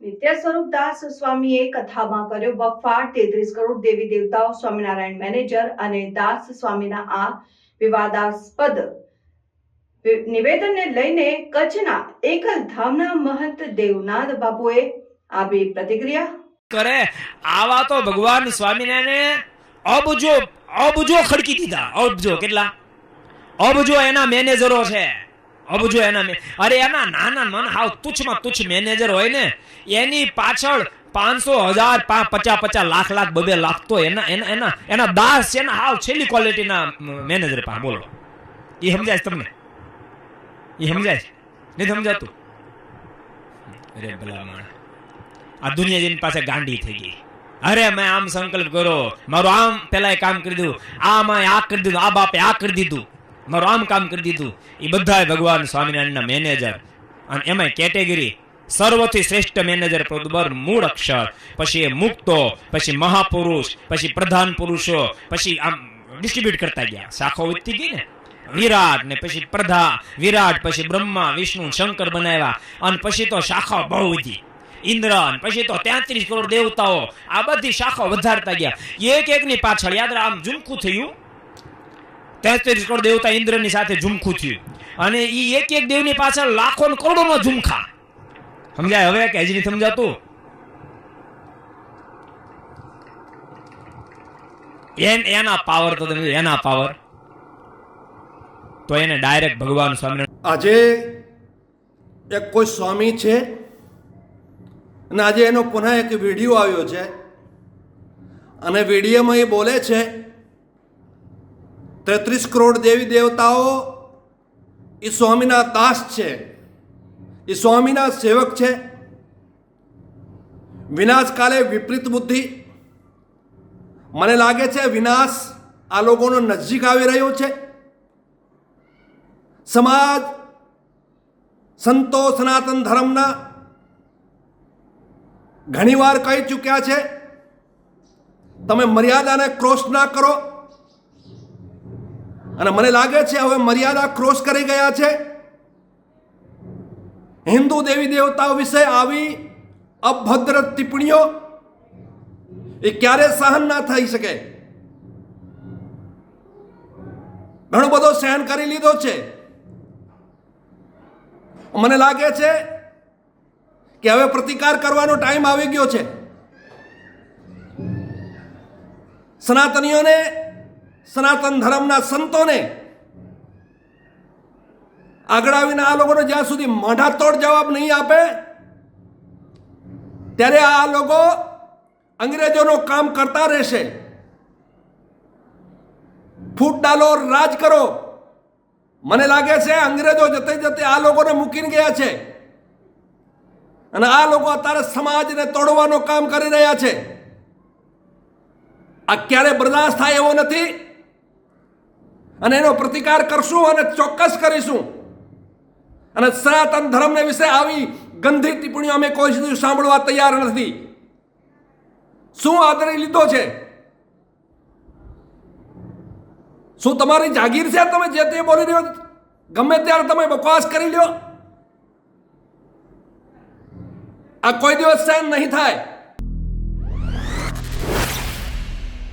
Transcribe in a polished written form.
નિત્ય સ્વરૂપ દાસ સ્વામીએ કથામાં કર્યો બફાટ 33 કરોડ દેવી દેવતાઓ સ્વામિનારાયણ મેનેજર અને દાસ સ્વામીના આ વિવાદાસ્પદ નિવેદનને લઈને કચ્છના એકલધામના મહંત દેવનાથ બાપુએ આપી પ્રતિક્રિયા કરે આવા તો ભગવાન સ્વામિનારાયણે અબજો ખડકી દીધા. અબજો કેટલા અબજો એના મેનેજરો છે. અબજો એના અરે એના નાના મન હાવ તુચ્છમાં તુચ્છ મેનેજર હોય ને એની પાછળ 500,000 50 લાખ 2 લાખ તો એના દાસ છે ને હાવ છેલ્લી ક્વોલિટીના મેનેજર પાસે. બોલો એ સમજાય તમને? એ સમજાય નહીં સમજાતું? અરે ભલા માણસ, આ દુનિયા જેની પાસે ગાંડી થઈ ગઈ. અરે મેં આમ સંકલ્પ કર્યો, મારું આમ પેલા કામ કરી દીધું, આમાં આ કરી દીધું, આ બાપે આ કરી દીધું, મારું આમ કામ કરી દીધું. એ બધા ભગવાન સ્વામિનારાયણના મેનેજર. અને એમાં કેટેગરી સર્વથી શ્રેષ્ઠ મેનેજર પદબર મૂળ અક્ષર, પછી એ મુક્તો, પછી મહાપુરુષ, પછી પ્રધાન પુરુષો, પછી આમ ડિસ્ટ્રીબ્યુટ કરતા ગયા. શાખો વધતી ગઈ ને. વિરાટ ને પછી પ્રધા વિરાટ, પછી બ્રહ્મા વિષ્ણુ શંકર બનાવ્યા, અને પછી તો શાખા બહુ વધી. ઇન્દ્ર, પછી તો 33 કરોડ દેવતાઓ, આ બધી શાખાઓ વધારતા ગયા. એક ની પાછળ યાદ રાખ, આમ ઝુમખું થયું. 33 કરોડ દેવતા ઇન્દ્રની સાથે ઝુમખું થયું, અને ઈ એક દેવની પાછળ લાખો ને કરોડોનો ઝુમખા. સમજાય હવે કે હજી સમજાતું? એના પાવર તો તમે એના પાવર તો એને ડાયરેક્ટ ભગવાન સ્વામી. આજે એક કોઈ સ્વામી છે અને આજે એનો પુનઃ એક વિડીયો આવ્યો છે, અને વિડીયોમાં એ બોલે છે 33 કરોડ દેવી દેવતાઓ એ સ્વામીના દાસ છે, એ સ્વામીના સેવક છે. વિનાશ કાલે વિપરીત બુદ્ધિ. મને લાગે છે વિનાશ આ લોકોનો નજીક આવી રહ્યો છે. સમાજ સંતો સનાતન ધર્મના ઘણીવાર કહી ચૂક્યા છે, તમે મર્યાદાને ક્રોસ ના કરો. અને મને લાગે છે હવે મર્યાદા ક્રોસ કરી ગયા છે. હિન્દુ દેવી દેવતાઓ વિશે આવી અભદ્ર ટિપ્પણીઓ એ ક્યારે સહન ના થઈ શકે. ઘણો બધો સહન કરી લીધો છે. મને લાગે છે કે હવે પ્રતિકાર કરવાનો ટાઈમ આવી ગયો છે. સનાતનીઓને, સનાતન ધર્મના સંતોને આગળ આવીને આ લોકોને જ્યાં સુધી મોઢાતોડ જવાબ નહીં આપે ત્યારે આ લોકો અંગ્રેજોનું કામ કરતા રહેશે. ફૂટ ડાલો, રાજ કરો. મને લાગે છે અંગ્રેજો જતે જતે આ લોકોને મૂકીને ગયા છે, અને આ લોકો અત્યારે સમાજને તોડવાનું કામ કરી રહ્યા છે. આ ક્યારે બરદાસ્ત થાય એવો નથી, અને એનો પ્રતિકાર કરશું અને ચોક્કસ કરીશું. અને સનાતન ધર્મને વિશે આવી ગંદી ટિપ્પણીઓ અમે કોઈ સુધી સાંભળવા તૈયાર નથી. શું આદરી લીધો છે? શું તમારી જાગીર છે? તમે જે તે બોલી રહ્યો, ગમે ત્યારે તમે બકવાસ કરી લ્યો. આ કોઈ દિવસ સહન નહીં થાય.